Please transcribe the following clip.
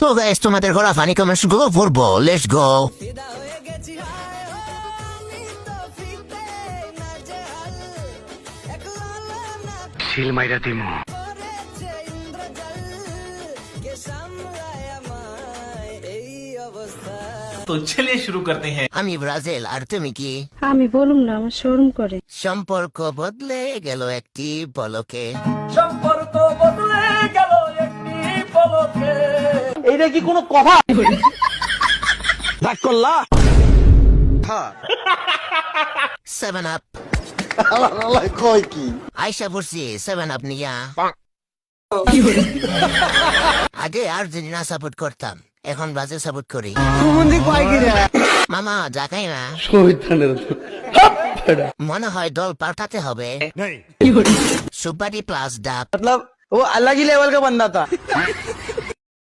তো গাইস তোমাদের করা ফানি কমেন্টস গুলো পড়বো, লেটস গো। শিল মাইরা দিমু। तो चलिए शुरू करते हैं। আমি ব্রাজিল, আর তুমি কি? আমি বলুম না, আমার শরম করে। সম্পর্ক বদলে গেল একটি পলকে। সম্পর্ক বদলে গেল একটি পলকে। এইটা কি কোনো কথা? রাগ করলা? 7 আপ আল্লাহ কয় কি? আইসা পড়ছি 7 আপ নিয়া। আগে আর্জেন্টিনা সাপোর্ট করতাম, এখন ব্রাজিল সাপোর্ট করি। মামা জাগাই না, মনে হয় দল পাল্টাতে হবে। সুপারি প্লাস ডাব। मतलब वो अलग ही लेवल का बंदा था।